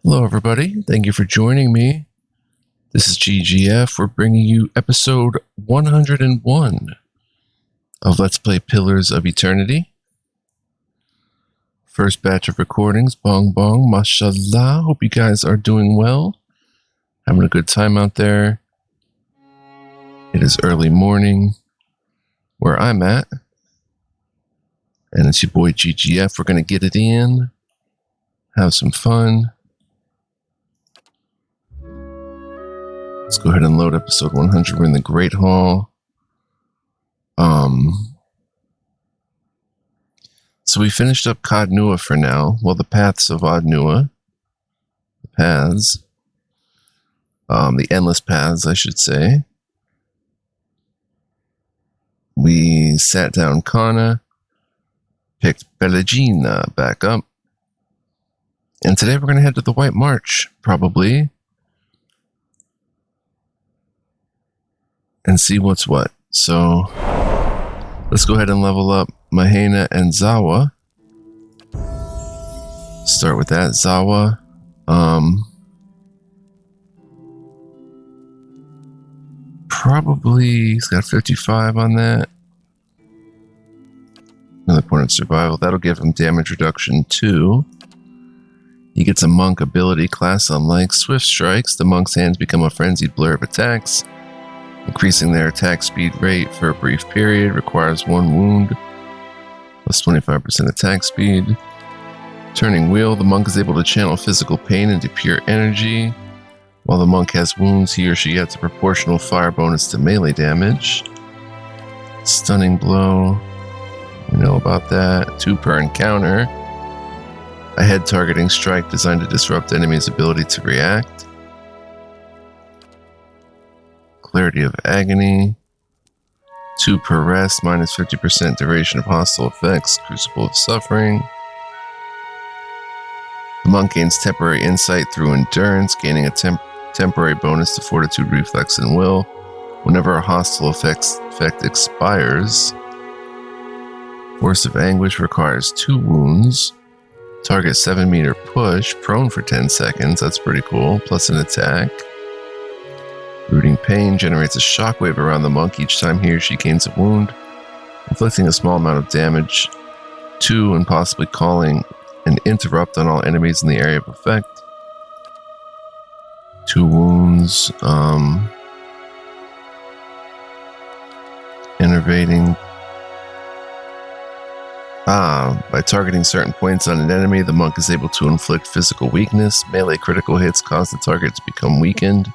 Hello, everybody. Thank you for joining me. This is GGF. We're bringing you episode 101 of Let's Play Pillars of Eternity. First batch of recordings. Bong bong, mashallah. Hope you guys are doing well. Having a good time out there. It is early morning where I'm at. And it's your boy GGF. We're going to get it in. Have some fun. Let's go ahead and load episode 100. We're in the Great Hall. So we finished up Cod Nua for now. Well, the Paths of Odd Nua. The Paths. The Endless Paths, I should say. We sat down Kana. Picked Belagina back up. And today we're going to head to the White March, probably. And see what's what. So let's go ahead and level up Mahena and Zawa. Start with that. Zawa. Probably he's got 55 on that. Another point of survival. That'll give him damage reduction 2. He gets a monk ability class unlike Swift Strikes. The monk's hands become a frenzied blur of attacks. Increasing their attack speed rate for a brief period requires 1 wound, plus 25% attack speed. Turning Wheel, the monk is able to channel physical pain into pure energy. While the monk has wounds, he or she gets a proportional fire bonus to melee damage. Stunning Blow, we know about that. 2 per encounter. A head targeting strike designed to disrupt enemy's ability to react. Clarity of Agony, 2 per rest, minus 50% duration of hostile effects, Crucible of Suffering. The monk gains temporary insight through endurance, gaining a temporary bonus to fortitude, reflex, and will. Whenever a hostile effect expires, Force of Anguish requires 2 wounds. Target 7-meter push, prone for 10 seconds, that's pretty cool, plus an attack. Rooting Pain generates a shockwave around the monk each time he or she gains a wound, inflicting a small amount of damage to and possibly calling an interrupt on all enemies in the area of effect. 2 wounds. Innervating. By targeting certain points on an enemy, the monk is able to inflict physical weakness. Melee critical hits cause the target to become weakened.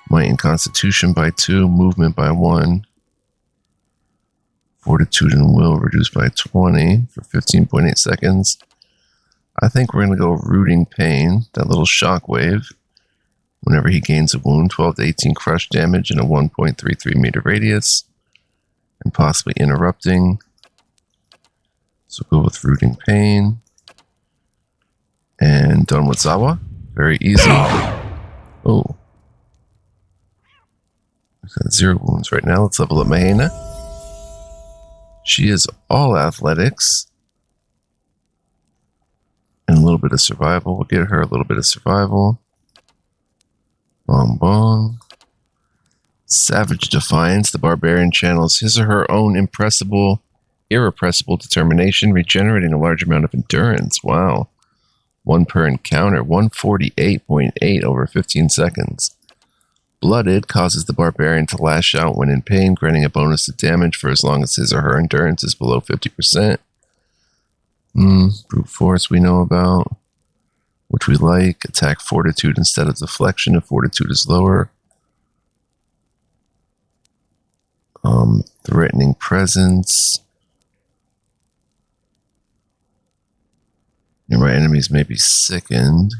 Might and Constitution by 2, movement by 1. Fortitude and Will reduced by 20 for 15.8 seconds. I think we're going to go Rooting Pain, that little shockwave. Whenever he gains a wound, 12 to 18 crush damage in a 1.33 meter radius. And possibly interrupting. So we'll go with Rooting Pain. And done with Zawa. Very easy. Oh. We've got 0 wounds right now. Let's level up Mahena. She is all athletics. And a little bit of survival. We'll get her a little bit of survival. Bong bong. Savage Defiance. The barbarian channels his or her own irrepressible determination, regenerating a large amount of endurance. Wow. 1 per encounter. 148.8 over 15 seconds. Blooded causes the barbarian to lash out when in pain, granting a bonus to damage for as long as his or her endurance is below 50%. Brute Force we know about, which we like. Attack Fortitude instead of Deflection if Fortitude is lower. Threatening Presence. Nearby enemies may be sickened.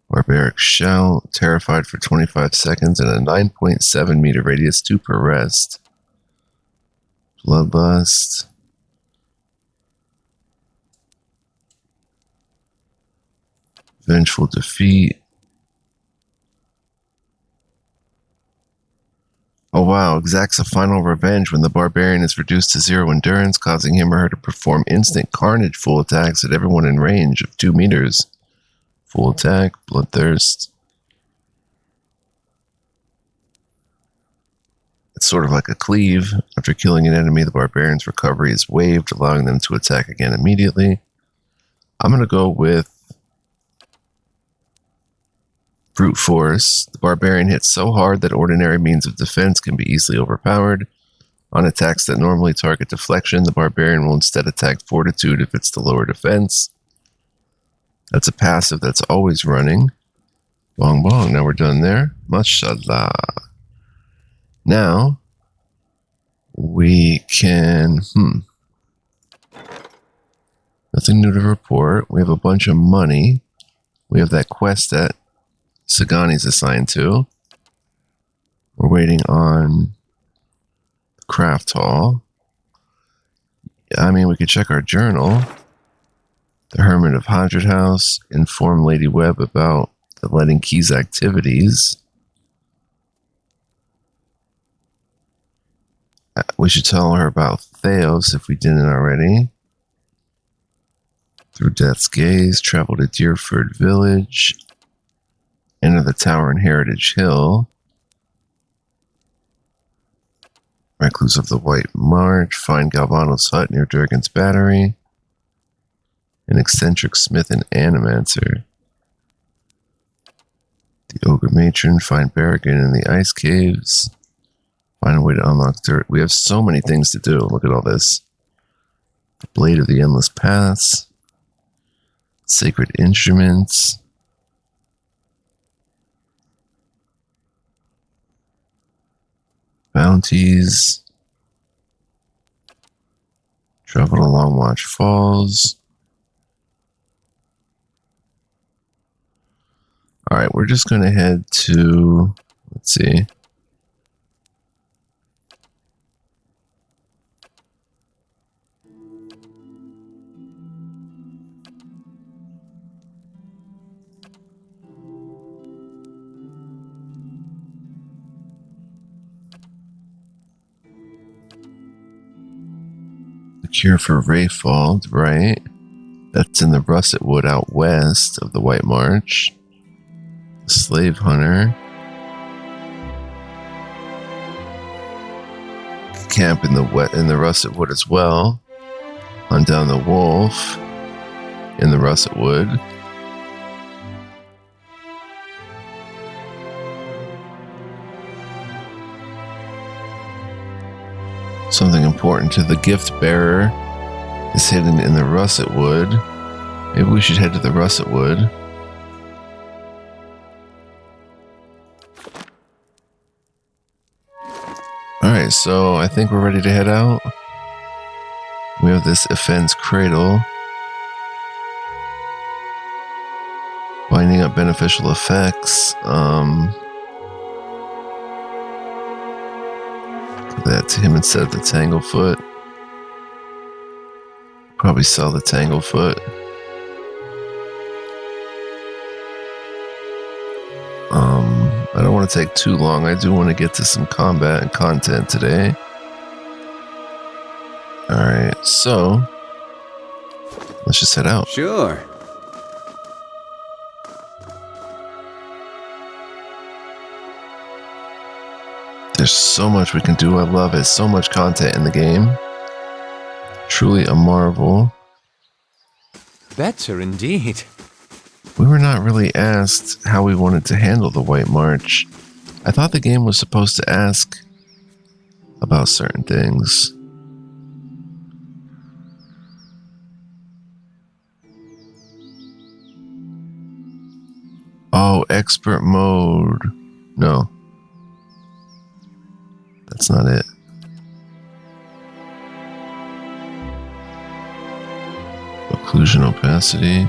Barbaric Shout, terrified for 25 seconds and a 9.7 meter radius, 2 per rest. Bloodlust. Vengeful Defeat. Oh wow, Wow, exacts a final revenge when the barbarian is reduced to 0 endurance, causing him or her to perform instant carnage full attacks at everyone in range of 2 meters. Full attack, bloodthirst. It's sort of like a cleave. After killing an enemy, the barbarian's recovery is waived, allowing them to attack again immediately. I'm going to go with brute force. The barbarian hits so hard that ordinary means of defense can be easily overpowered. On attacks that normally target deflection, the barbarian will instead attack fortitude if it's the lower defense. That's a passive that's always running. Bong bong, now we're done there. Mashallah. Now, we can... Nothing new to report. We have a bunch of money. We have that quest that Sagani's assigned to. We're waiting on craft hall. I mean, we could check our journal. The Hermit of Hadrid House informed Lady Webb about the letting keys activities. We should tell her about Theos if we didn't already. Through Death's Gaze, travel to Deerford Village. Enter the tower in Heritage Hill. Recluse of the White March. Find Galvano's hut near Durgan's Battery. An eccentric smith and animancer. The Ogre Matron. Find Barragan in the Ice Caves. Find a way to unlock dirt. We have so many things to do. Look at all this. The Blade of the Endless Paths. Sacred Instruments. Bounties. Travel to Longwatch Falls. Alright, we're just going to head to, let's see. The Cure for Rayfald, right? That's in the Russet Wood out west of the White March. The Slave Hunter. Camp in the Russet Wood as well. Hunt down the wolf in the Russet Wood. Something important to the gift bearer is hidden in the Russet Wood. Maybe we should head to the Russet Wood. Alright, so I think we're ready to head out. We have this Offense Cradle. Binding up beneficial effects. That to him instead of the Tanglefoot. Probably sell the Tanglefoot. I don't want to take too long. I do want to get to some combat and content today. Alright, so let's just head out. Sure. There's so much we can do. I love it. So much content in the game. Truly a marvel. Better indeed. We were not really asked how we wanted to handle the White March. I thought the game was supposed to ask about certain things. Oh, expert mode. No. That's not it. Occlusion opacity.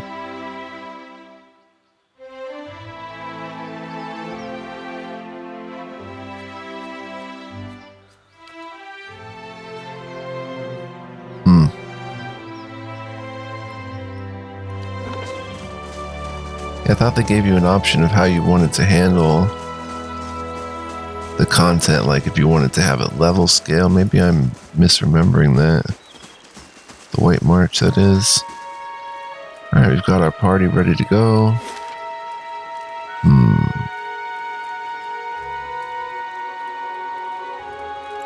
I thought they gave you an option of how you wanted to handle the content, like if you wanted to have it level scale. Maybe I'm misremembering that. The White March, that is. Alright, we've got our party ready to go.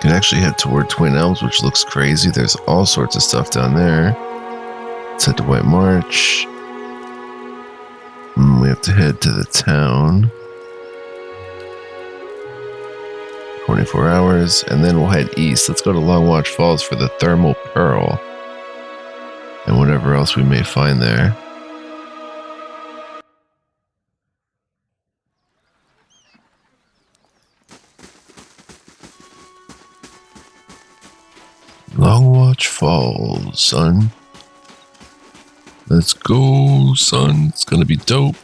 Can actually head toward Twin Elms, which looks crazy. There's all sorts of stuff down there. Let's head to White March. We have to head to the town. 24 hours, and then we'll head east. Let's go to Longwatch Falls for the Thermal Pearl. And whatever else we may find there. Longwatch Falls, son. Let's go, son. It's gonna be dope.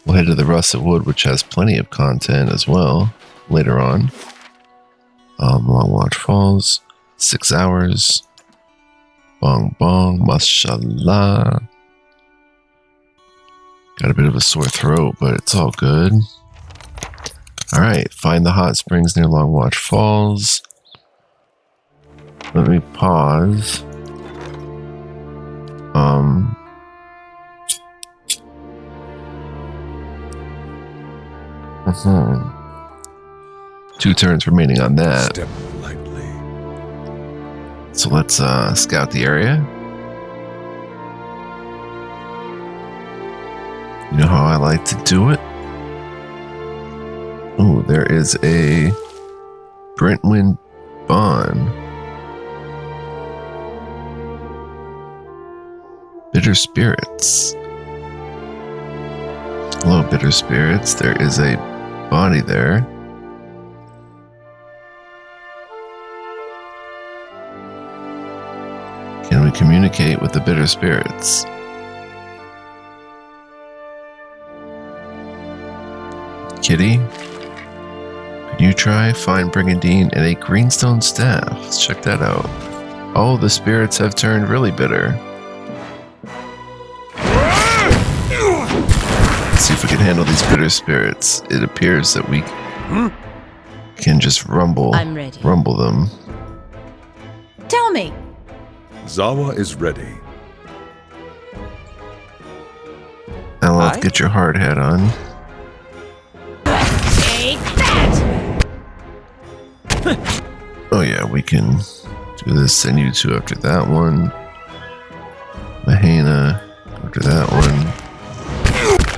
We'll head to the Russet Wood, which has plenty of content as well later on. Longwatch Falls, 6 hours. Bong bong, mashallah. Got a bit of a sore throat, but it's all good. Alright, find the hot springs near Longwatch Falls. Let me pause. 2 turns remaining on that. Step lightly. So let's scout the area. You know how I like to do it? Oh, there is a Brentwind Bond. Bitter Spirits. Hello, Bitter Spirits. There is a body there. Can we communicate with the Bitter Spirits? Kitty? Can you try? Find Brigandine and a greenstone staff. Let's check that out. Oh, the spirits have turned really bitter. Let's see if we can handle these bitter spirits. It appears that we can just rumble them. Tell me. Zawa is ready. Aloth, get your hard hat on. Take that! Oh yeah, we can do this. Send you 2 after that one. Mahana after that one.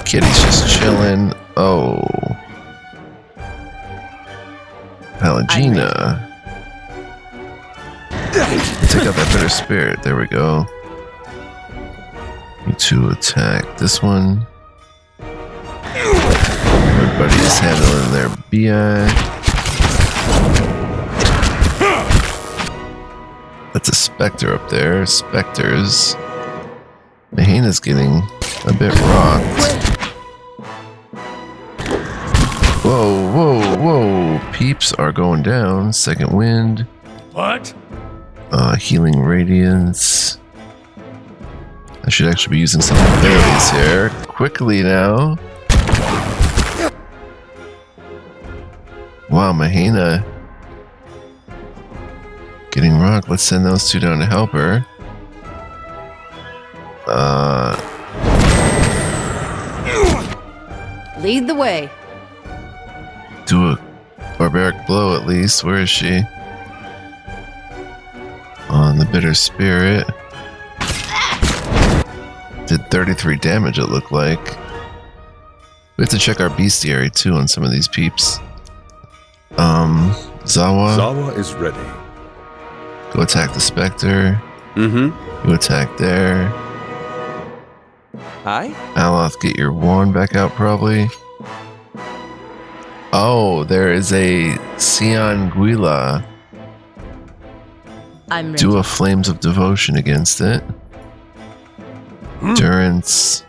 Kitty's just chilling. Oh. Palagina. Take out that bitter spirit. There we go. You 2 attack this one. Everybody's handling their BI. That's a specter up there. Specters. Mahana's getting a bit rocked. Whoa, whoa, whoa. Peeps are going down. Second wind. What? Healing Radiance. I should actually be using some abilities here. Quickly now. Wow, Mahana getting rocked. Let's send those 2 down to help her. Lead the way. Do a barbaric blow at least. Where is she? On the bitter spirit. Did 33 damage, it looked like. We have to check our bestiary too on some of these peeps. Zawa. Zawa is ready. Go attack the specter. You attack there. Aye? Aloth, get your wand back out probably. Oh, there is a Cianguila. I'm ready. Do a Flames of Devotion against it. Endurance.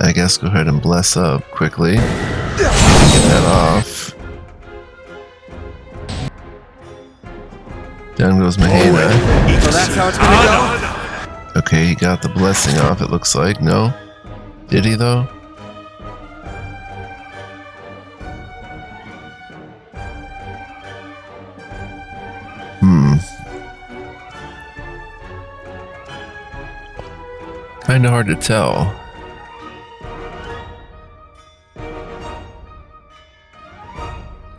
I guess go ahead and bless up quickly. Get that off. Down goes Mahana. So that's how it's gonna go? Okay, he got the blessing off, it looks like. No? Did he, though? Kinda hard to tell.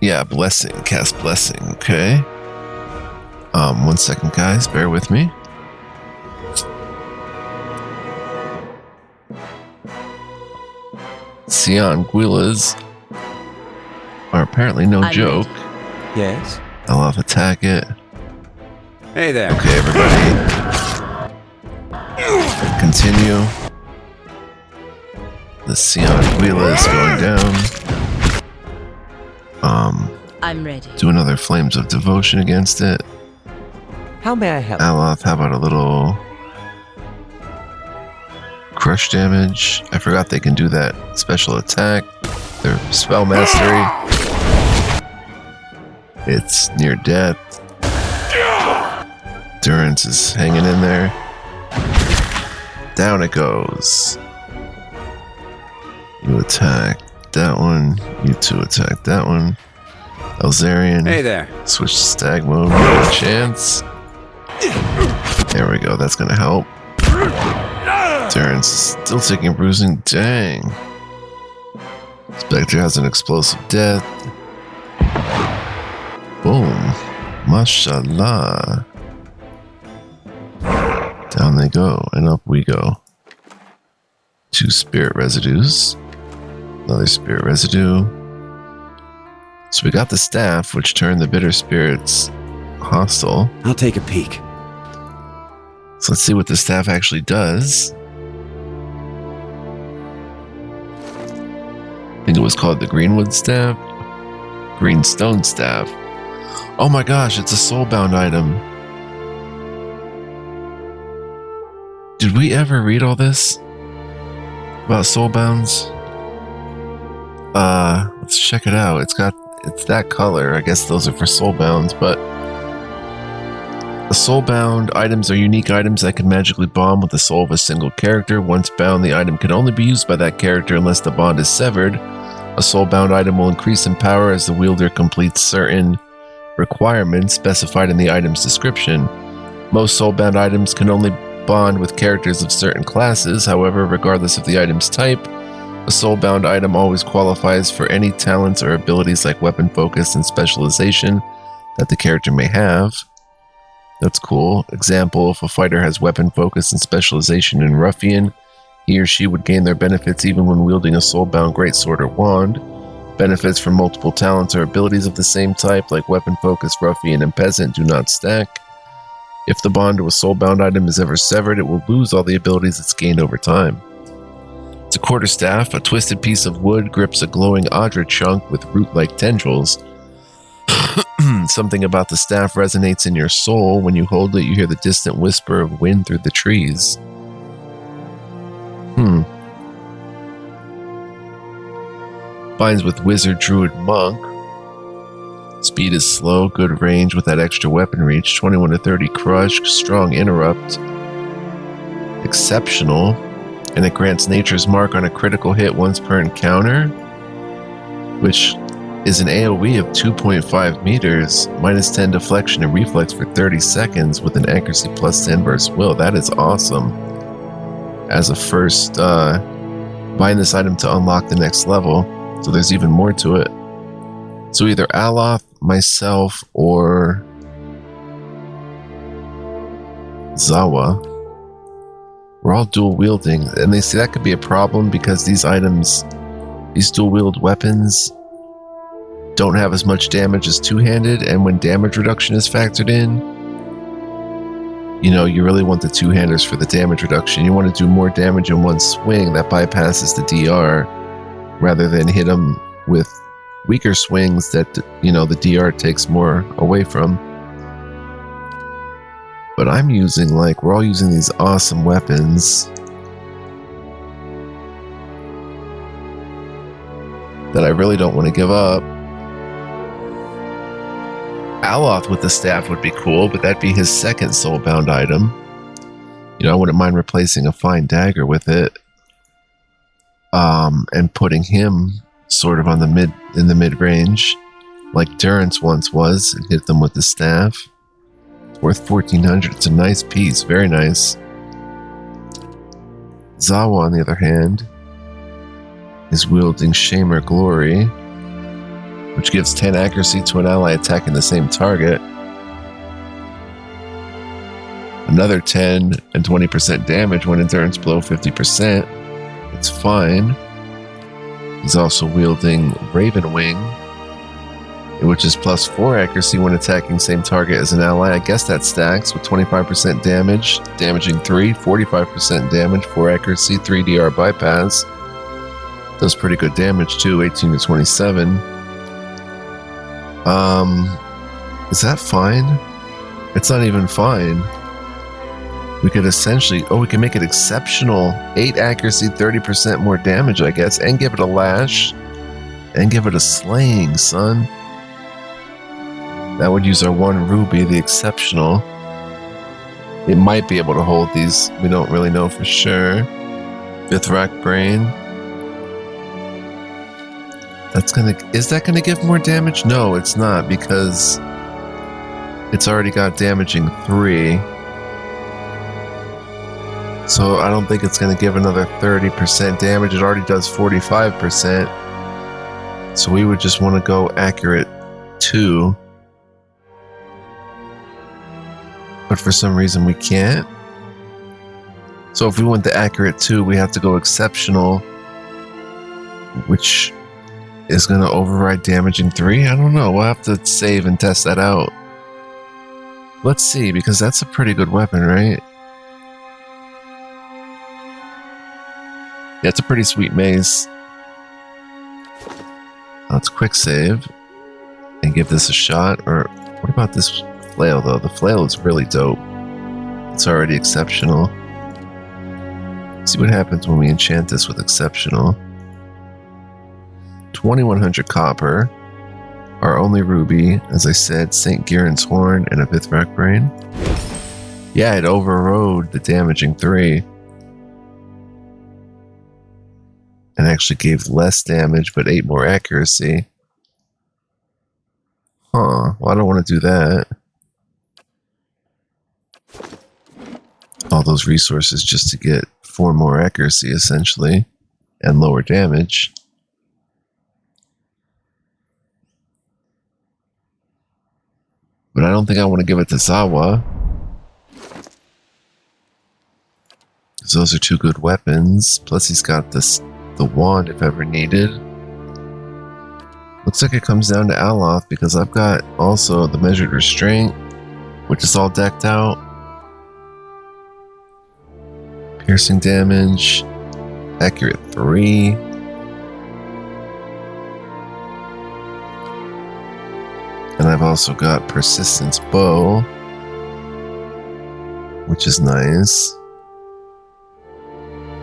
Yeah, blessing. Cast blessing. Okay. 1 second, guys. Bear with me. Anguillas are apparently no I'm joke. ready. Yes? I'll have attack it. Hey there. Okay, everybody. Continue. The Anguilla is going down. I'm ready. Do another Flames of Devotion against it. How may I help? Aloth, how about a little crush damage? I forgot they can do that special attack. Their spell mastery. It's near death. Durance is hanging in there. Down it goes. You attack that one. You two attack that one. Elzarian. Hey there. Switch to stag mode. No chance. There we go. That's gonna help. Durance is still taking bruising. Dang. Spectre has an explosive death. Boom. Mashallah. Down they go, and up we go. 2 spirit residues. Another spirit residue. So we got the staff, which turned the bitter spirits hostile. I'll take a peek. So let's see what the staff actually does. I think it was called the Greenwood Staff. Greenstone Staff. Oh my gosh, it's a soulbound item. Did we ever read all this? About soulbounds? Let's check it out. It's that color. I guess those are for soulbounds, but the soulbound items are unique items that can magically bond with the soul of a single character. Once bound, the item can only be used by that character unless the bond is severed. A soulbound item will increase in power as the wielder completes certain requirements specified in the item's description. Most soulbound items can only bond with characters of certain classes. However, regardless of the item's type, a soulbound item always qualifies for any talents or abilities like weapon focus and specialization that the character may have. That's cool. Example, if a fighter has weapon focus and specialization in Ruffian, he or she would gain their benefits even when wielding a soulbound greatsword or wand. Benefits from multiple talents or abilities of the same type, like weapon focus, Ruffian, and Peasant, do not stack. If the bond to a soulbound item is ever severed, it will lose all the abilities it's gained over time. It's a quarterstaff. A twisted piece of wood grips a glowing Audra chunk with root-like tendrils. Something about the staff resonates in your soul. When you hold it, you hear the distant whisper of wind through the trees. Binds with wizard, druid, monk. Speed is slow, good range with that extra weapon reach. 21 to 30 crush, strong interrupt. Exceptional. And it grants nature's mark on a critical hit once per encounter, which is an AoE of 2.5 meters, minus 10 deflection and reflex for 30 seconds with an accuracy plus 10 versus will. That is awesome. As a first, bind this item to unlock the next level, so there's even more to it. So either Aloth, myself, or Zawa, we're all dual wielding, and they say that could be a problem because these items, these dual wield weapons, don't have as much damage as two-handed, and when damage reduction is factored in, you know, you really want the two-handers for the damage reduction. You want to do more damage in one swing that bypasses the DR, rather than hit them with weaker swings that, you know, the DR takes more away from. But I'm using, like, we're all using these awesome weapons that I really don't want to give up. Aloth with the staff would be cool, but that'd be his second soulbound item. You know, I wouldn't mind replacing a fine dagger with it, and putting him sort of on the mid range, like Durance once was, and hit them with the staff. It's worth 1,400. It's a nice piece, very nice. Zawa, on the other hand, is wielding Shame or Glory, which gives 10 accuracy to an ally attacking the same target. Another 10 and 20% damage when endurance below 50%. It's fine. He's also wielding Raven Wing, which is plus 4 accuracy when attacking same target as an ally. I guess that stacks with 25% damage, damaging 3, 45% damage, 4 accuracy, 3 DR bypass. Does pretty good damage too, 18 to 27. Is that fine? It's not even fine. We could essentially, we can make it exceptional. 8 accuracy, 30% more damage, I guess, and give it a lash, and give it a slaying, son. That would use our 1 ruby, the exceptional. It might be able to hold these. We don't really know for sure. 5th Rack Brain. Is that gonna give more damage? No, it's not, because it's already got damaging 3. So I don't think it's gonna give another 30% damage. It already does 45%. So we would just want to go accurate 2. But for some reason we can't. So if we want the accurate 2, we have to go exceptional, which is going to override damaging 3. I don't know. We'll have to save and test that out. Let's see, because that's a pretty good weapon, right? Yeah, it's a pretty sweet mace. Let's quick save and give this a shot. Or what about this flail, though? The flail is really dope. It's already exceptional. See what happens when we enchant this with exceptional. 2100 copper. Our only ruby, as I said, St. Gieran's Horn and a 5th Rack Brain. Yeah, it overrode the damaging 3. And actually gave less damage, but 8 more accuracy. Huh, well, I don't want to do that. All those resources just to get 4 more accuracy, essentially, and lower damage. But I don't think I want to give it to Zawa. Because those are 2 good weapons. Plus he's got the wand if ever needed. Looks like it comes down to Aloth, because I've got also the Measured Restraint, which is all decked out. Piercing damage. Accurate 3. And I've also got Persistence Bow, which is nice,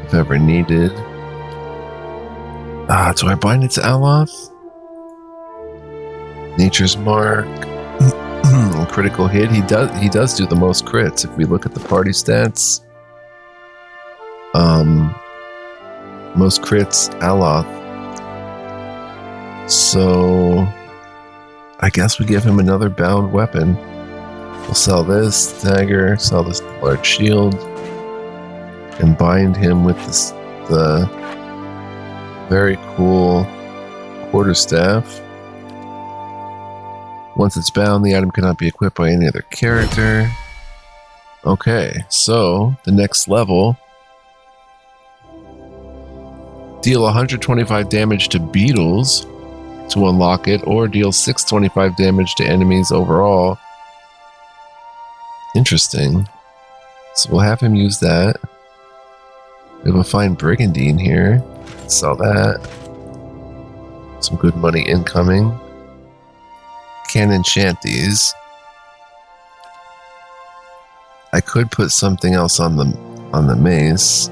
if ever needed. Do I bind it to Aloth? Nature's Mark. Critical hit. He does do the most crits if we look at the party stats. Most crits, Aloth. So I guess we give him another bound weapon. We'll sell this dagger, sell this large shield, and bind him with the very cool quarterstaff. Once it's bound, the item cannot be equipped by any other character. Okay, so the next level. Deal 125 damage to beetles to unlock it, or deal 625 damage to enemies overall. Interesting. So we'll have him use that. We have a fine brigandine here. Sell that. Some good money incoming. Can't enchant these. I could put something else on the mace.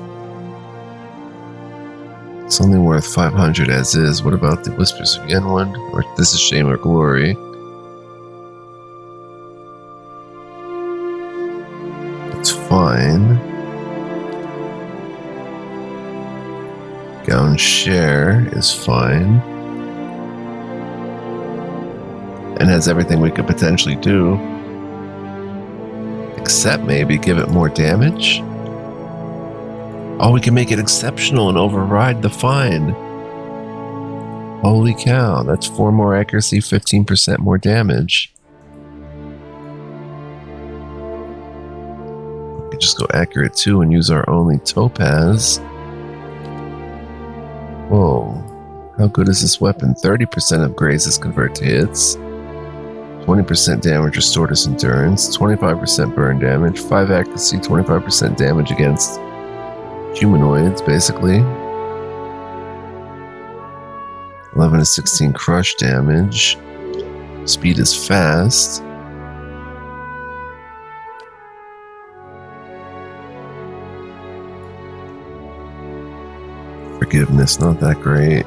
It's only worth 500 as is. What about the Whispers of Yenward? Or this is Shame or Glory. It's fine. Gown Share is fine. And has everything we could potentially do. Except maybe give it more damage. Oh, we can make it exceptional and override the fine. Holy cow, that's 4 more accuracy, 15% more damage. We can just go accurate 2 and use our only topaz. Whoa. How good is this weapon? 30% of grazes convert to hits. 20% damage restored as endurance. 25% burn damage. 5 accuracy, 25% damage against humanoids, basically. 11 to 16 crush damage. Speed is fast. Forgiveness, not that great.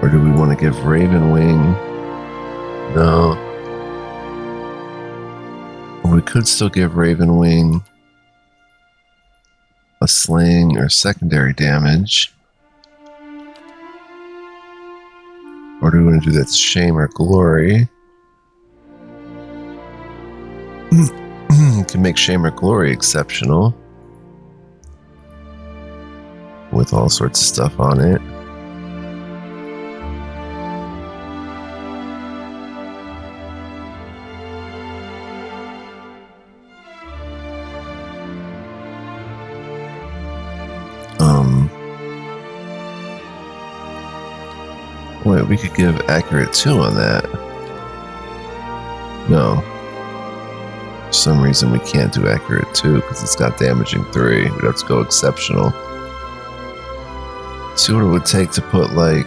Or do we want to give Raven Wing? No. Or we could still give Raven Wing a sling or secondary damage. Or do we want to do that to shame or glory? Can make shame or glory exceptional with all sorts of stuff on it. Wait, we could give accurate 2 on that. No. For some reason we can't do accurate 2 because it's got damaging 3. We'd have to go exceptional. See what it would take to put like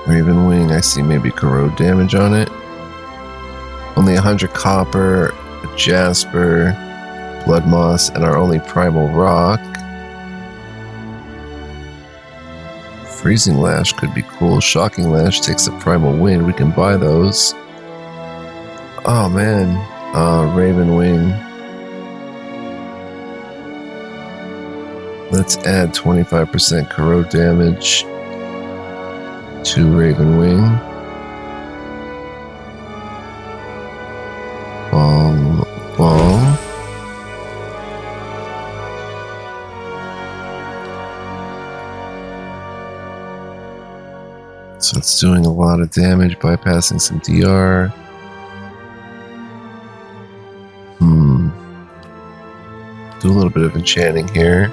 Raven Wing. I see maybe corrode damage on it. Only 100 copper, a jasper, blood moss, and our only primal rock. Freezing Lash could be cool. Shocking Lash takes a primal wind. We can buy those. Oh man. Raven Wing. Let's add 25% corrode damage to Raven Wing. Ball. So it's doing a lot of damage, bypassing some DR. Do a little bit of enchanting here.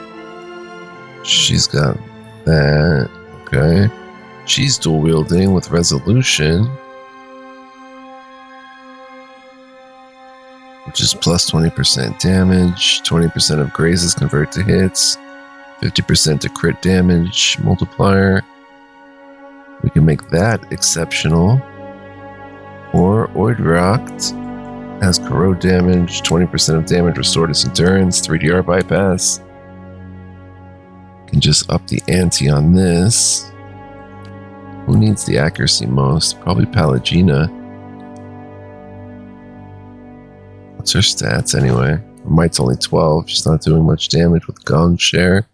She's got that. Okay. She's dual wielding with resolution, which is plus 20% damage. 20% of grazes convert to hits. 50% to crit damage multiplier. We can make that exceptional. Or Oidrocht has corrode damage, 20% of damage restored as endurance, 3DR bypass. Can just up the ante on this. Who needs the accuracy most? Probably Pallegina. What's her stats anyway? Her might's only 12. She's not doing much damage with Gaunt's share.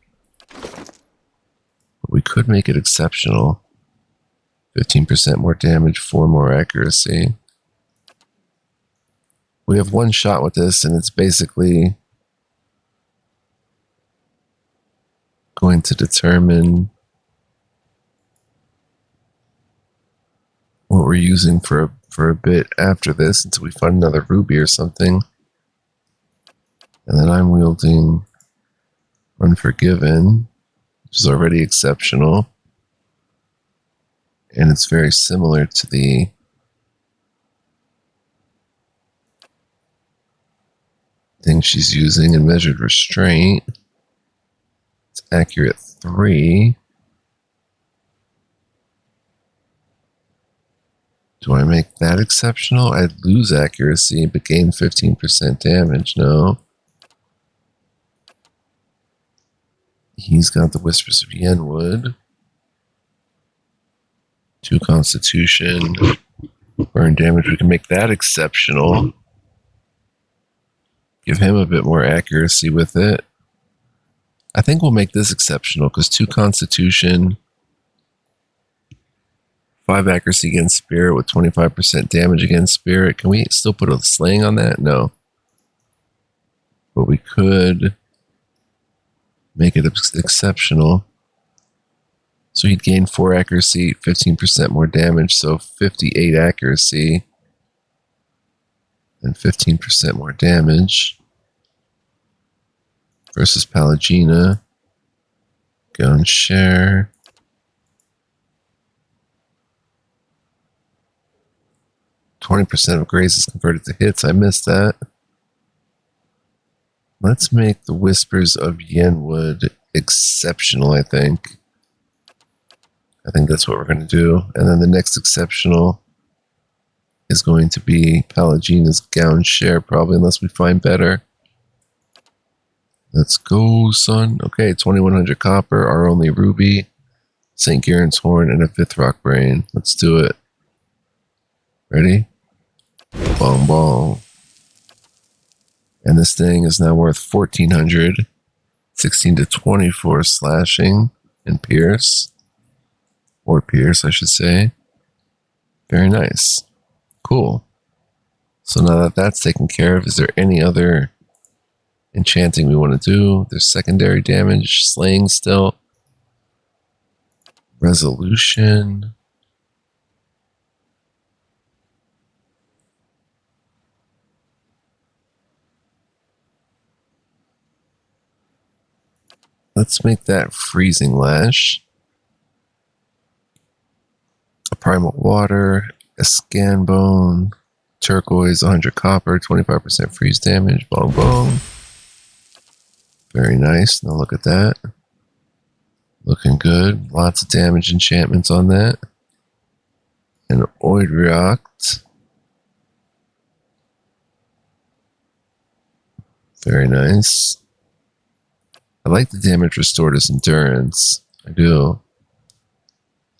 But we could make it exceptional. 15% more damage, 4 more accuracy. We have one shot with this, and it's basically going to determine what we're using for a bit after this until we find another ruby or something. And then I'm wielding Unforgiven, which is already exceptional. And it's very similar to the thing she's using in Measured Restraint. It's accurate 3. Do I make that exceptional? I'd lose accuracy but gain 15% damage. No. He's got the Whispers of Yenwood. 2 Constitution. Burn damage. We can make that exceptional. Give him a bit more accuracy with it. I think we'll make this exceptional because 2 Constitution, 5 accuracy against Spirit with 25% damage against Spirit. Can we still put a sling on that? No. but we could make it exceptional. So he'd gain 4 accuracy, 15% more damage, so 58 accuracy and 15% more damage versus Pallegina. Go and share. %of graze is converted to hits. I missed that. Let's make the Whispers of Yenwood exceptional, I think. I think that's what we're going to do. And then the next exceptional is going to be Pallegina's Gown Share, probably, unless we find better. Let's go, son. Okay, 2100 copper, our only ruby, St. Garen's Horn, and a 5th rock brain. Let's do it. Ready? Bong bong. And this thing is now worth 1400, 16 to 24 slashing and pierce. Or pierce, I should say. Very nice. Cool. So now that that's taken care of, is there any other enchanting we want to do? There's secondary damage, slaying still. Resolution. Let's make that freezing lash. A primal water, a scan bone, turquoise, 100 copper, 25% freeze damage, bong bong. Very nice. Now look at that. Looking good. Lots of damage enchantments on that. And Oidriocht. Very nice. I like the damage restored as endurance. I do.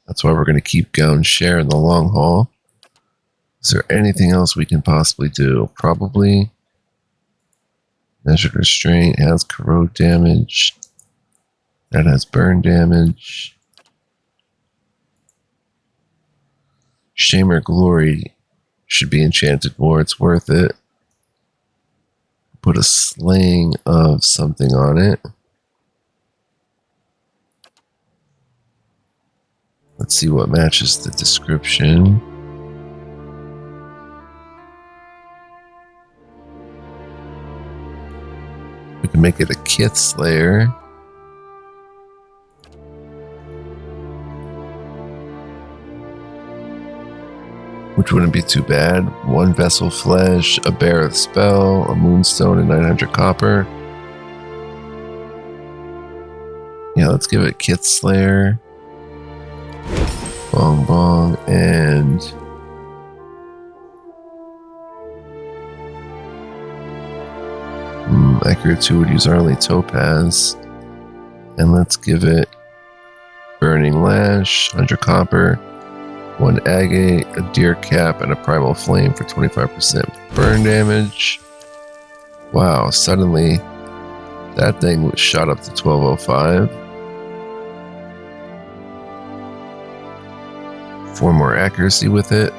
That's why we're going to keep Gown Share in the long haul. Is there anything else we can possibly do? Probably. Measured Restraint has corrode damage. That has burn damage. Shamer Glory should be enchanted more. It's worth it. Put a slaying of something on it. Let's see what matches the description. We can make it a Kith Slayer. Which wouldn't be too bad. 1 Vessel Flesh, a Beareth Spell, a Moonstone, and 900 copper. Yeah, let's give it Kith Slayer. Bong bong, and accurate 2 would use our only topaz. And let's give it Burning Lash, 100 copper, 1 agate, a deer cap, and a primal flame for 25% burn damage. Wow, suddenly that thing was shot up to 1205. 4 more accuracy with it.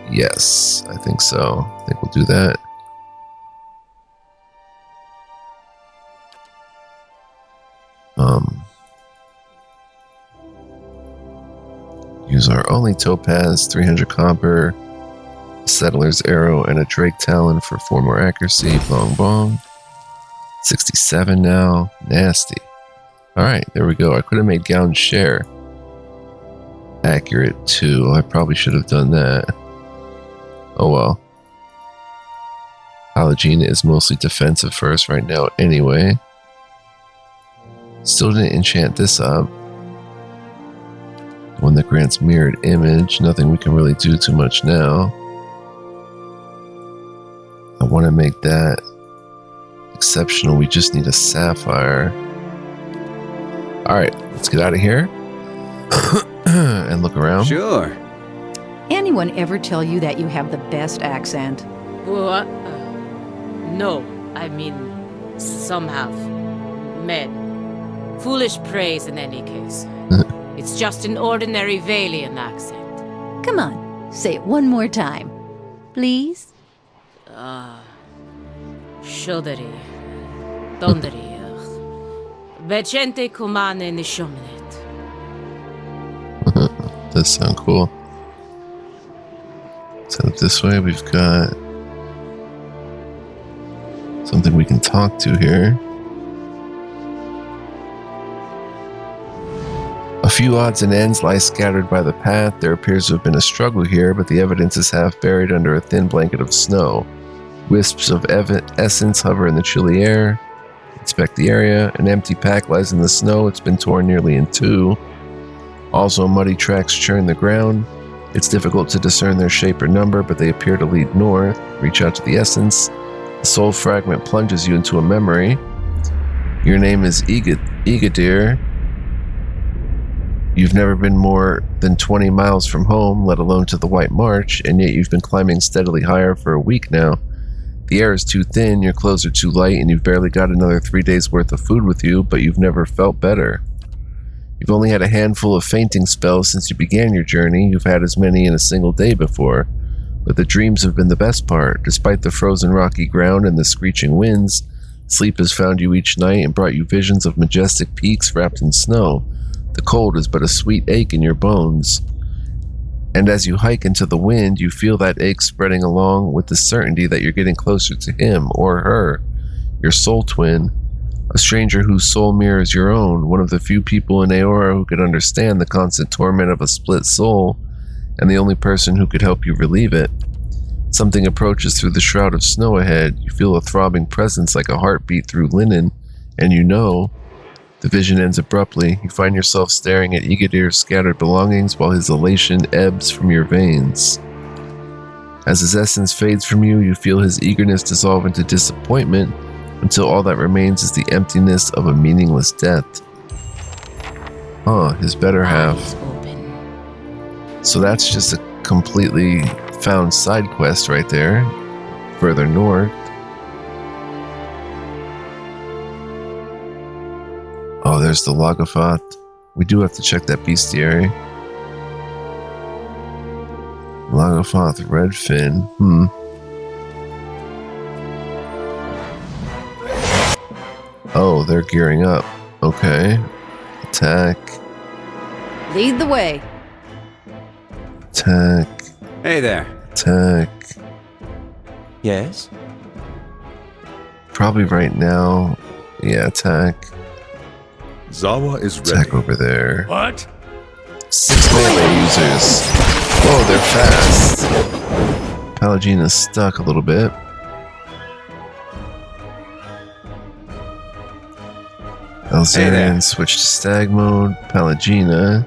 Yes, I think so. I think we'll do that. Use our only topaz, 300 copper, a Settler's Arrow, and a Drake Talon for 4 more accuracy. Bong bong. 67 now. Nasty. Alright, there we go. I could have made Gown Share accurate 2. I probably should have done that. Oh well. Pallegina is mostly defensive first right now anyway. Still didn't enchant this up. One that grants mirrored image. Nothing we can really do too much now. I want to make that exceptional. We just need a sapphire. Alright, let's get out of here. And look around. Sure. Anyone ever tell you that you have the best accent? What? No, I mean, some have. Men. Foolish praise in any case. It's just an ordinary Valian accent. Come on, say it one more time. Please? Shodari. Dondari. Becente kumane nishomenet. Does sound cool. So this way we've got something we can talk to here. A few odds and ends lie scattered by the path. There appears to have been a struggle here, but the evidence is half buried under a thin blanket of snow. Wisps of essence hover in the chilly air. Inspect the area. An empty pack lies in the snow. It's been torn nearly in two. Also, muddy tracks churn the ground. It's difficult to discern their shape or number, but they appear to lead north. Reach out to the essence. The soul fragment plunges you into a memory. Your name is Igadir. You've never been more than 20 miles from home, let alone to the White March, and yet you've been climbing steadily higher for a week now. The air is too thin, your clothes are too light, and you've barely got another 3 days worth of food with you, but you've never felt better. You've only had a handful of fainting spells since you began your journey. You've had as many in a single day before. But the dreams have been the best part. Despite the frozen rocky ground and the screeching winds, sleep has found you each night and brought you visions of majestic peaks wrapped in snow. The cold is but a sweet ache in your bones. And as you hike into the wind, you feel that ache spreading along with the certainty that you're getting closer to him or her, your soul twin. A stranger whose soul mirrors your own, one of the few people in Aora who could understand the constant torment of a split soul, and the only person who could help you relieve it. Something approaches through the shroud of snow ahead. You feel a throbbing presence like a heartbeat through linen, and you know. The vision ends abruptly. You find yourself staring at Igadir's scattered belongings while his elation ebbs from your veins. As his essence fades from you, you feel his eagerness dissolve into disappointment, until all that remains is the emptiness of a meaningless death. His better half. So that's just a completely found side quest right there, further north. Oh, there's the Lagafoth. We do have to check that bestiary. Lagafoth Redfin. Oh, they're gearing up. Okay. Attack. Lead the way. Attack. Hey there. Attack. Yes? Probably right now. Yeah, attack. Zawa is ready. Attack over there. What? 6 melee users. Whoa, they're fast. Palagina's stuck a little bit. Elzarian switched to stag mode. Palagina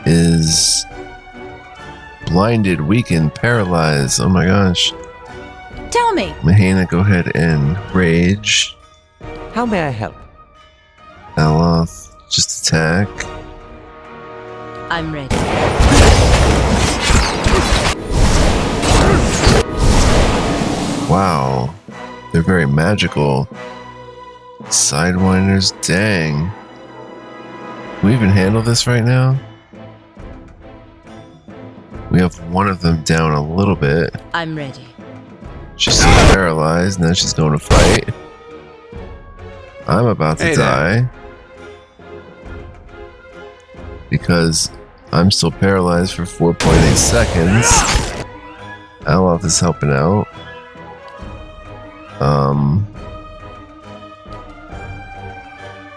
is blinded, weakened, paralyzed. Oh my gosh. Tell me. Mahana, go ahead and rage. How may I help? Aloth, just attack. I'm ready. Wow. They're very magical. Sidewinders, dang. Can we even handle this right now? We have one of them down a little bit. I'm ready. She's still paralyzed, now she's going to fight. I'm about to die. Because I'm still paralyzed for 4.8 seconds. Aloth is helping out.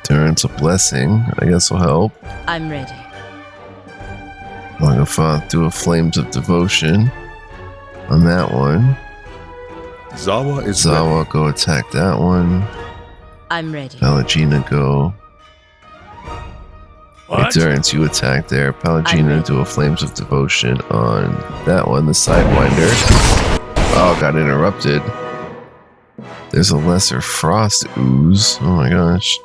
Turns a blessing, I guess will help. I'm ready. Lagafoth do a flames of devotion on that one. Zawa is Zawa ready. go attack that one. I'm ready. Palagina go. What? Endurance, you attack there. Palagina do a flames of devotion on that one, the Sidewinder. Oh, got interrupted. There's a lesser frost ooze. Oh my gosh.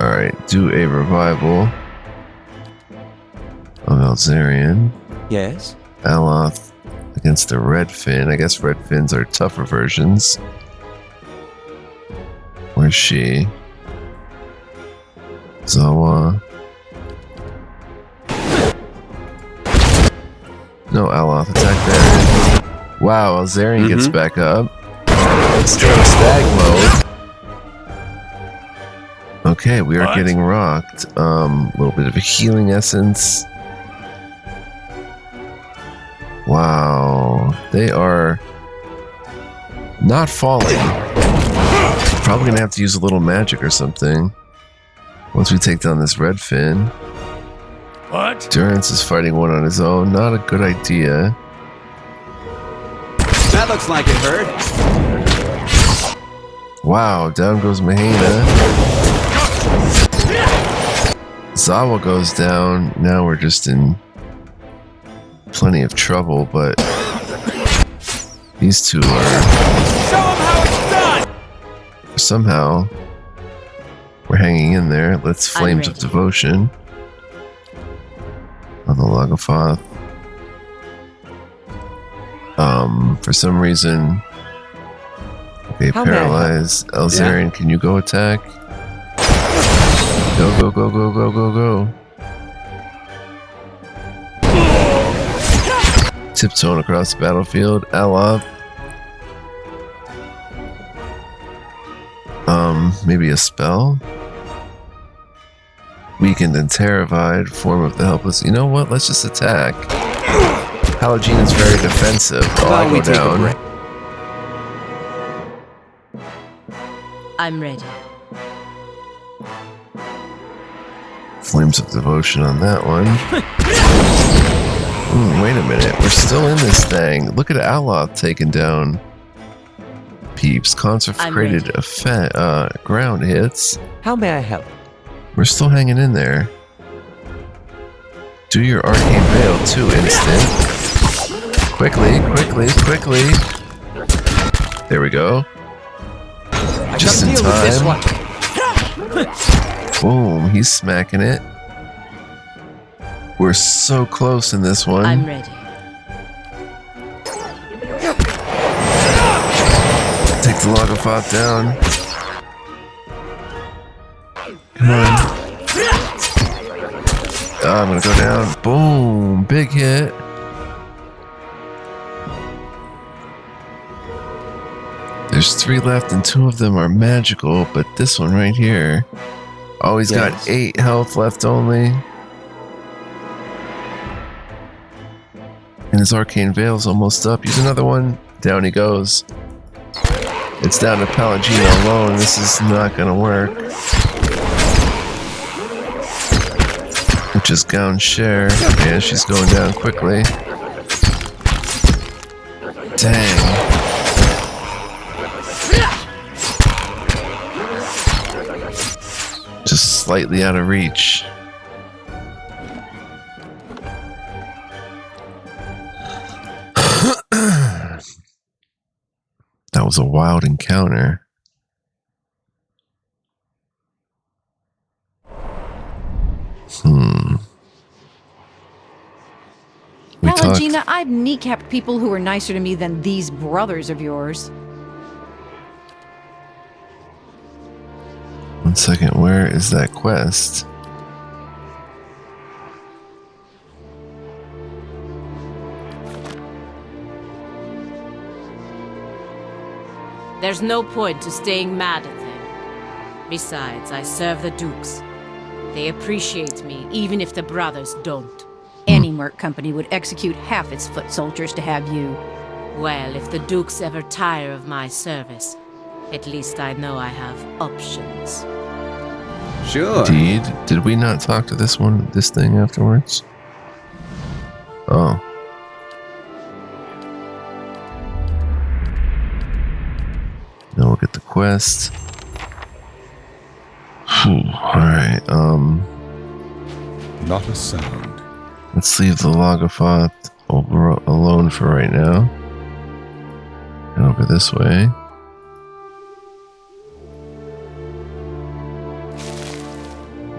Alright, do a revival of Elzarian. Yes? Aloth against the Redfin. I guess Redfins are tougher versions. Where's she? Zawa. No, Aloth, attack there. Wow, Alzarian gets back up. Still in stag mode. Okay, we are getting rocked. A little bit of a healing essence. Wow, they are not falling. Probably gonna have to use a little magic or something once we take down this red fin. What? Durance is fighting one on his own. Not a good idea. That looks like it hurt. Wow, down goes Mahena. Zawa goes down. Now we're just in plenty of trouble, but these two are... Show 'em how it's done! Somehow, we're hanging in there. Let's Flames of ready. Devotion on the Logofoth. For some reason... Okay, How may I help? paralyze. Elzarian, can you go attack? Go, go, go, go, go, go, go. Tiptoeing across the battlefield. Alop. Maybe a spell? Weakened and terrified. Form of the helpless. You know what? Let's just attack. Halogene is very defensive. Oh, I go down. I'm ready. Flames of Devotion on that one. Wait a minute. We're still in this thing. Look at Aloth taking down peeps. Consecrated ground hits. How may I help? We're still hanging in there. Do your Arcane Veil, 2 instant. Quickly, quickly, quickly. There we go. Just in time. Boom, he's smacking it. We're so close in this one. I'm ready. Take the Logofoth down. Come on. Oh, I'm gonna go down. Boom, big hit. There's 3 left and 2 of them are magical, but this one right here. Oh, he's got 8 health left only. And his Arcane Veil's almost up. Use another one. Down he goes. It's down to Pallegina alone. This is not gonna work. Which is Gown Share. Yeah, she's going down quickly. Dang. Just slightly out of reach. That was a wild encounter. We Pallegina, I've kneecapped people who are nicer to me than these brothers of yours. One second, where is that quest? There's no point to staying mad at them. Besides, I serve the Dukes. They appreciate me, even if the brothers don't. Any merc company would execute half its foot soldiers to have you. Well, if the Dukes ever tire of my service, at least I know I have options. Sure. Indeed. Did we not talk to this thing afterwards? Oh. Now we'll get the quest. Alright, Not a sound. let's leave the Logofoth alone for right now. And over this way.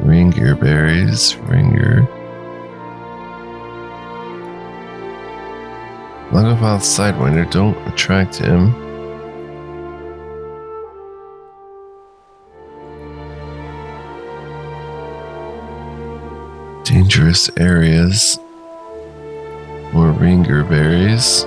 Ringgear berries. Ringgear. Logofoth Sidewinder, don't attract him. Dangerous areas. More Ringgear berries.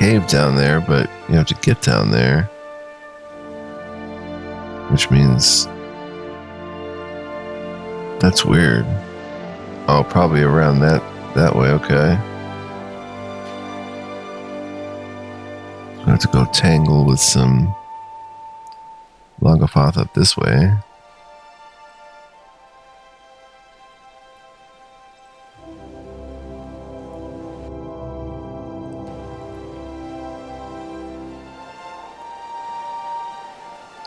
cave down there, but you have to get down there. Which means... That's weird. Oh, probably around that way, okay. I have to go tangle with some Lagafoth up this way.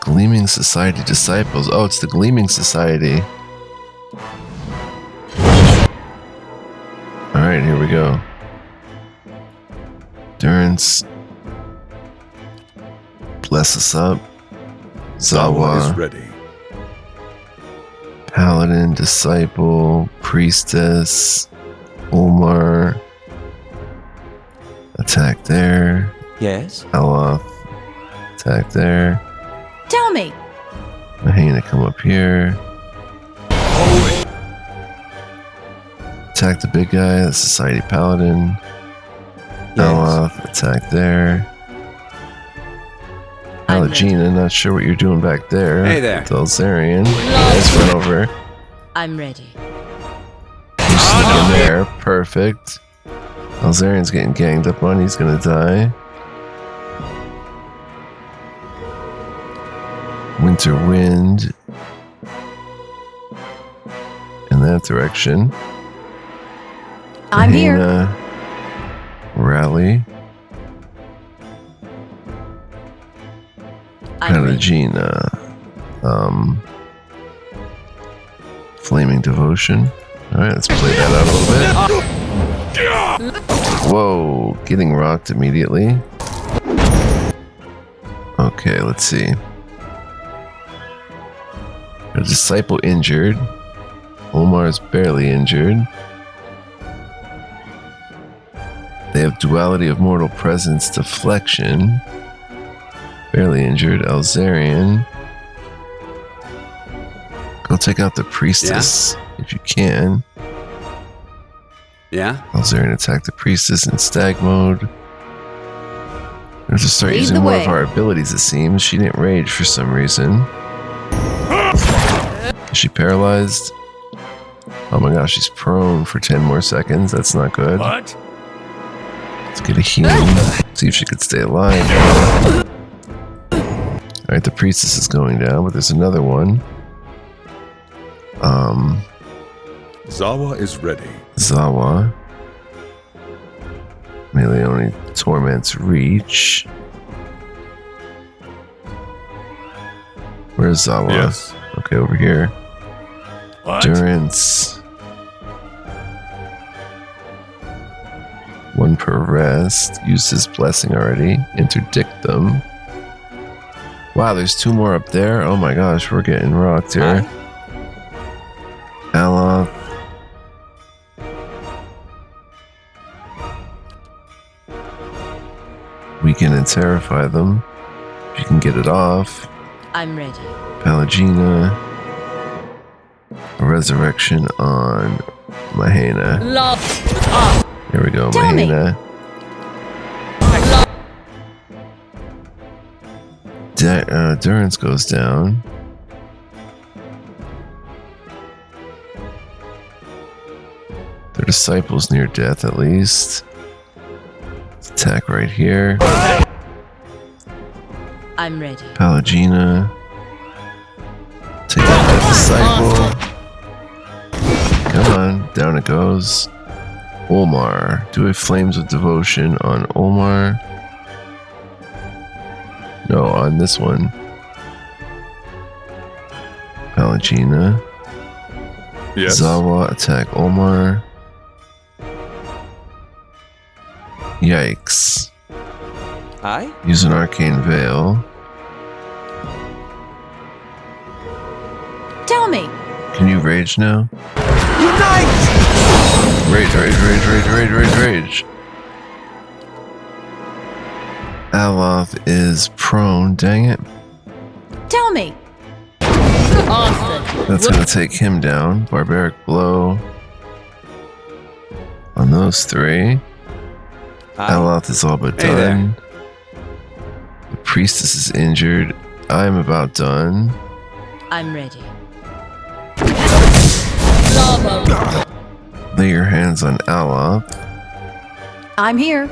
Gleaming Society Disciples. Oh, it's the Gleaming Society. Alright, here we go. Durance. Bless us up. Zawa is Zawa. ready. Paladin, Disciple, Priestess, Ulmar. Attack there. Yes? Eloth. Attack there. Tell me. Mahina, come up here. Attack the big guy, the Society Paladin. Eloth, attack there. I'm ready. Alagina, not sure what you're doing back there. Hey there. With Elzarian. Nice run over. I'm ready. You sneak in there. Perfect. Elzarian's getting ganged up on. He's gonna die. Winter Wind. In that direction. I'm here. Mahina, Rally. I'm ready. Pelagina. Flaming Devotion. Alright, let's play that out a little bit. Whoa, getting rocked immediately. Okay, let's see. A Disciple injured. Omar's barely injured. They have Duality of Mortal Presence, Deflection. Barely injured. Elzarian. Go take out the Priestess if you can. Yeah? Elzarian attack the Priestess in stag mode. We have to start Lead using the more way. of our abilities, it seems. She didn't rage for some reason. Is she paralyzed? Oh my gosh, she's prone for 10 more seconds. That's not good. What? Let's get a heal. See if she could stay alive. Alright, the Priestess is going down, but there's another one. Zawa is ready. Zawa. Melee only torments reach. Where's Zawa? Yes. Okay, over here. What? Durance. One per rest. Used his blessing already. Interdict them. Wow, there's two more up there. Oh my gosh, we're getting rocked here. Aloth. Weaken and terrify them. If you can get it off. I'm ready. Pelagina. A resurrection on Mahina. Love. Here we go, Tell me. Mahina. Durance goes down. Their disciples near death, at least. Let's attack right here. I'm ready. Pelagina. Take out that disciple. Come on, down it goes. Ulmar. Do a Flames of Devotion on Ulmar. No, on this one. Pelagina. Yes. Zawa, attack Ulmar. Yikes. Aye? Use an Arcane Veil. Tell me. Can you rage now? Unite! Rage, rage, rage, rage, rage, rage, rage. Aloth is prone, dang it. Tell me. Awesome. That's gonna take him down. Barbaric Blow on those three. Aloth is all but Hey there. done. The priestess is injured. I'm about done. I'm ready. Lay your hands on Aloth. I'm here.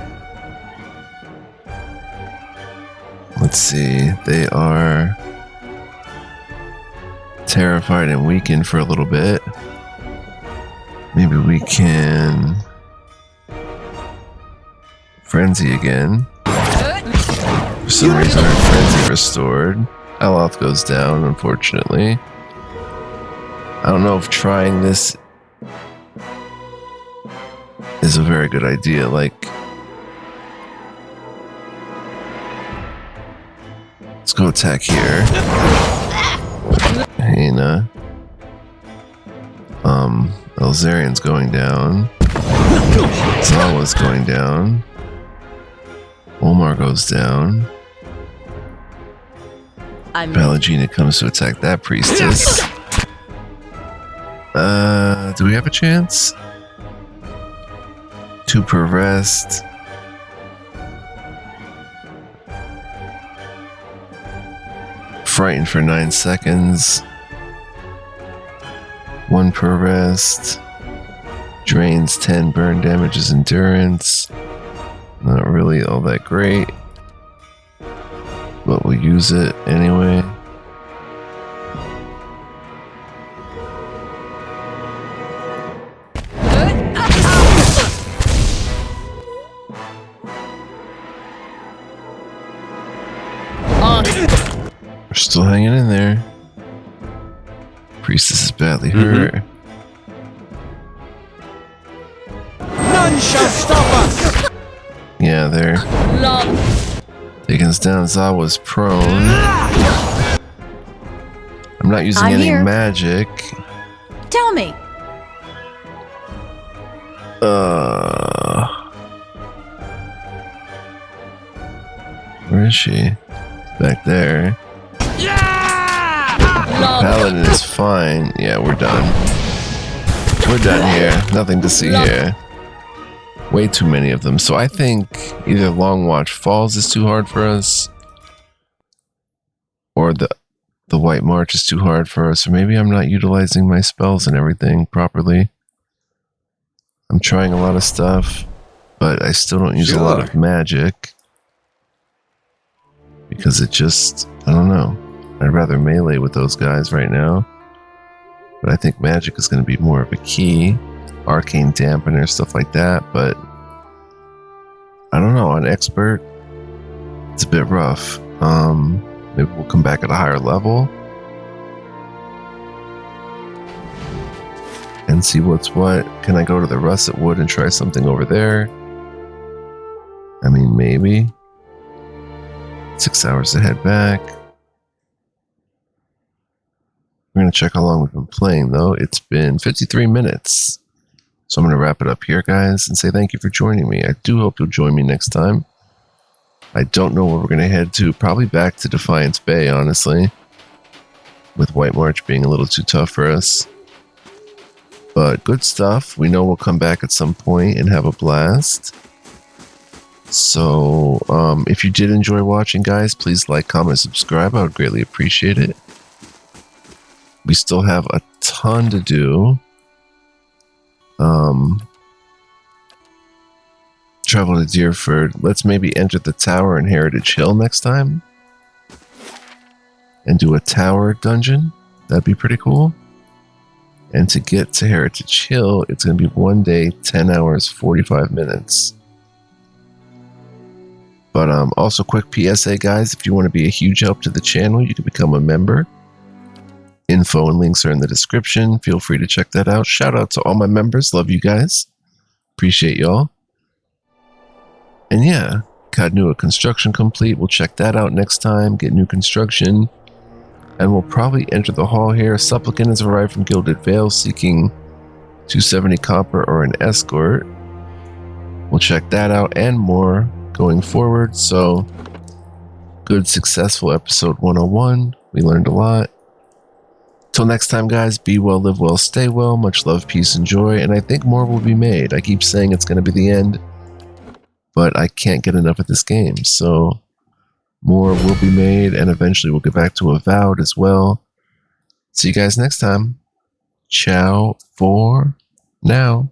Let's see. They are terrified and weakened for a little bit. Maybe we can frenzy again. For some reason, our frenzy restored. Aloth goes down, unfortunately. I don't know if trying this is a very good idea. Like, let's go attack here. Hena. Elzarian's going down. Zawa's going down. Omar goes down. I'm ready. Pallegina comes to attack that priestess. Do we have a chance? 2 per rest. Frightened for 9 seconds. 1 per rest. Drains 10 burn damages endurance. Not really all that great. But we'll use it anyway. We're still hanging in there. Priestess is badly hurt. None shall stop us! Yeah, they're taking us down. Zawa's prone. I'm not using I'm any here. magic. Tell me. Where is she? Back there. Paladin is fine. Yeah, we're done. We're done here. Nothing to see here. Way too many of them. So I think either Long Watch Falls is too hard for us, or the White March is too hard for us, or maybe I'm not utilizing my spells and everything properly. I'm trying a lot of stuff, but I still don't use a lot of magic. Because it just, I don't know. I'd rather melee with those guys right now. But I think magic is going to be more of a key. Arcane dampener, stuff like that. But I don't know. On expert, it's a bit rough. Maybe we'll come back at a higher level. And see what's what. Can I go to the Russet Wood and try something over there? I mean, maybe. 6 hours to head back. We're going to check how long we've been playing, though. It's been 53 minutes. So I'm going to wrap it up here, guys, and say thank you for joining me. I do hope you'll join me next time. I don't know where we're going to head to. Probably back to Defiance Bay, honestly. With White March being a little too tough for us. But good stuff. We know we'll come back at some point and have a blast. So, if you did enjoy watching, guys, please like, comment, subscribe. I would greatly appreciate it. We still have a ton to do. Travel to Deerford. Let's maybe enter the tower in Heritage Hill next time. And do a tower dungeon. That'd be pretty cool. And to get to Heritage Hill, it's going to be 1 day, 10 hours, 45 minutes. But also quick PSA, guys, if you want to be a huge help to the channel, you can become a member. Info and links are in the description. Feel free to check that out. Shout out to all my members. Love you guys. Appreciate y'all. And yeah, Kadnua construction complete. We'll check that out next time. Get new construction. And we'll probably enter the hall here. Supplicant has arrived from Gilded Vale seeking 270 copper or an escort. We'll check that out and more going forward. So good, successful episode 101. We learned a lot. Till next time, guys, be well, live well, stay well. Much love, peace, and joy. And I think more will be made. I keep saying it's going to be the end. but I can't get enough of this game. So more will be made, and eventually we'll get back to Avowed as well. See you guys next time. Ciao for now.